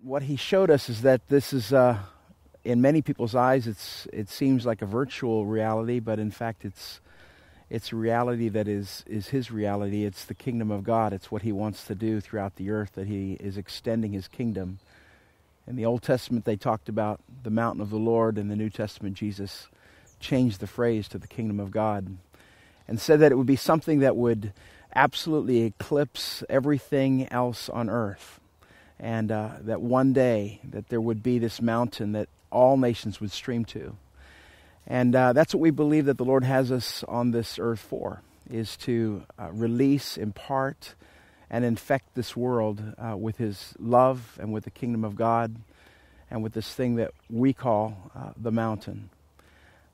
What he showed us is that this is, in many people's eyes, it seems like a virtual reality, but in fact it's a reality that is his reality. It's the kingdom of God. It's what he wants to do throughout the earth, that he is extending his kingdom. In the Old Testament, they talked about the mountain of the Lord. In the New Testament, Jesus changed the phrase to the kingdom of God and said that it would be something that would absolutely eclipse everything else on earth. And that one day that there would be this mountain that all nations would stream to. And that's what we believe that the Lord has us on this earth for, is to release, impart, and infect this world with his love and with the kingdom of God and with this thing that we call the mountain.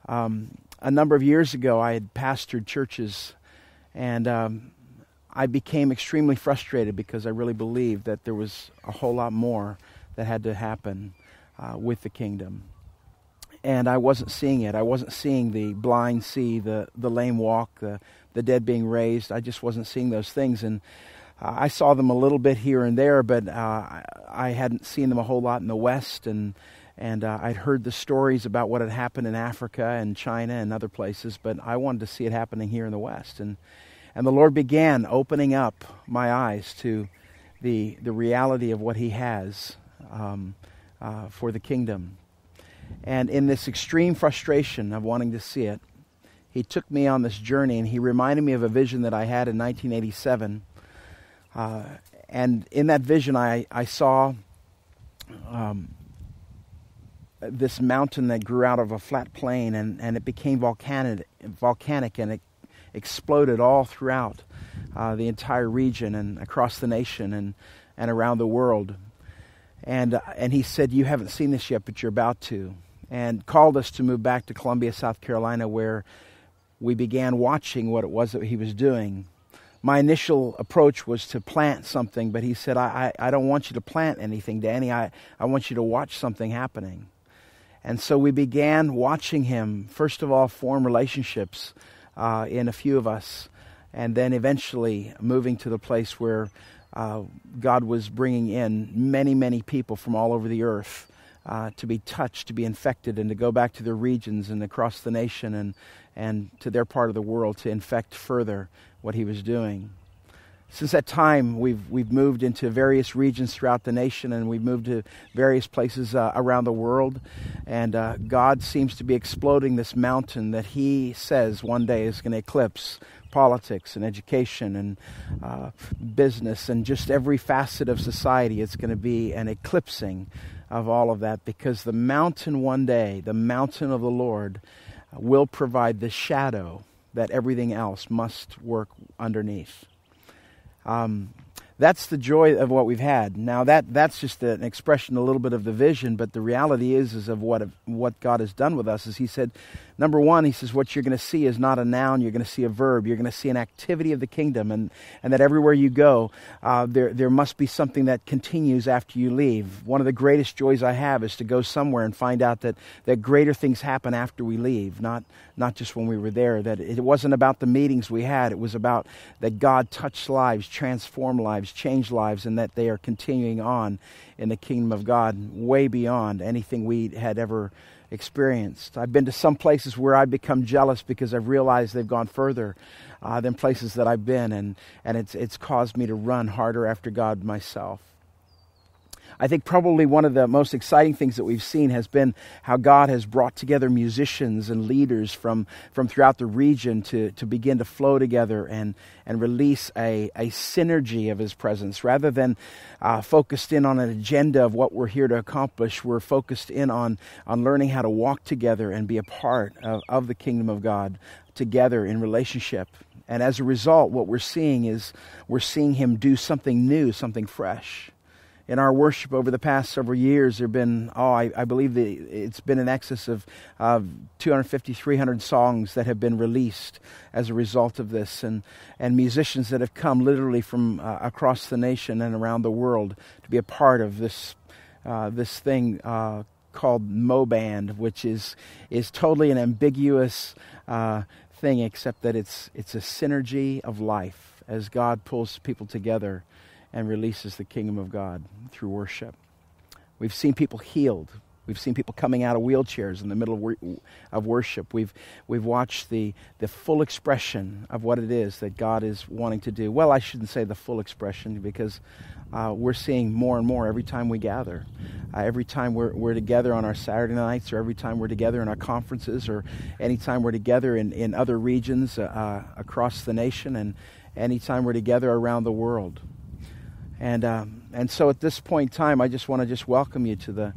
A number of years ago, I had pastored churches, and I became extremely frustrated because I really believed that there was a whole lot more that had to happen with the kingdom. And I wasn't seeing it. I wasn't seeing the blind see, the lame walk, the dead being raised. I just wasn't seeing those things. And I saw them a little bit here and there, but I hadn't seen them a whole lot in the West. And I'd heard the stories about what had happened in Africa and China and other places, but I wanted to see it happening here in the West. And the Lord began opening up my eyes to the reality of what he has for the kingdom. And in this extreme frustration of wanting to see it, he took me on this journey, and he reminded me of a vision that I had in 1987. And in that vision, I saw this mountain that grew out of a flat plain, and it became volcanic, and it exploded all throughout the entire region and across the nation and around the world. And he said, "You haven't seen this yet, but you're about to." And called us to move back to Columbia, South Carolina, where we began watching what it was that he was doing. My initial approach was to plant something, but he said, I don't want you to plant anything, Danny. I want you to watch something happening. And so we began watching him, first of all, form relationships in a few of us, and then eventually moving to the place where God was bringing in many, many people from all over the earth to be touched, to be infected, and to go back to their regions and across the nation and to their part of the world to infect further what he was doing. Since that time, we've moved into various regions throughout the nation, and we've moved to various places around the world. And God seems to be exploding this mountain that he says one day is going to eclipse politics and education and business and just every facet of society. It's going to be an eclipsing of all of that, because the mountain one day, the mountain of the Lord, will provide the shadow that everything else must work underneath. That's the joy of what we've had. Now that's just an expression, a little bit of the vision, but the reality is of what God has done with us. Is he said, number one, he says, what you're going to see is not a noun, you're going to see a verb. You're going to see an activity of the kingdom, and that everywhere you go, there must be something that continues after you leave. One of the greatest joys I have is to go somewhere and find out that greater things happen after we leave, not just when we were there. That it wasn't about the meetings we had. It was about that God touched lives, transformed lives, changed lives, and that they are continuing on in the kingdom of God way beyond anything we had ever experienced. I've been to some places where I've become jealous because I've realized they've gone further than places that I've been, and it's caused me to run harder after God myself. I think probably one of the most exciting things that we've seen has been how God has brought together musicians and leaders from throughout the region to begin to flow together and release a synergy of his presence. Rather than focused in on an agenda of what we're here to accomplish, we're focused in on learning how to walk together and be a part of the kingdom of God together in relationship. And as a result, what we're seeing is we're seeing him do something new, something fresh. In our worship over the past several years, there have been, I believe it's been in excess of 250, 300 songs that have been released as a result of this, and musicians that have come literally from across the nation and around the world to be a part of this thing called Mo-Band, which is totally an ambiguous thing, except that it's a synergy of life as God pulls people together and releases the kingdom of God through worship. We've seen people healed. We've seen people coming out of wheelchairs in the middle of worship. We've watched the full expression of what it is that God is wanting to do. Well, I shouldn't say the full expression, because we're seeing more and more every time we gather. Every time we're together on our Saturday nights, or every time we're together in our conferences, or anytime we're together in other regions across the nation, and anytime we're together around the world. And so at this point in time, I just want to welcome you to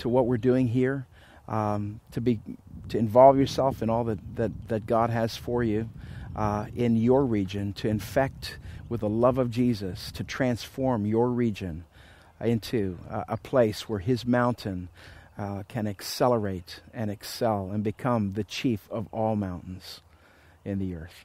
what we're doing here, to involve yourself in all that God has for you in your region, to infect with the love of Jesus, to transform your region into a place where His mountain can accelerate and excel and become the chief of all mountains in the earth.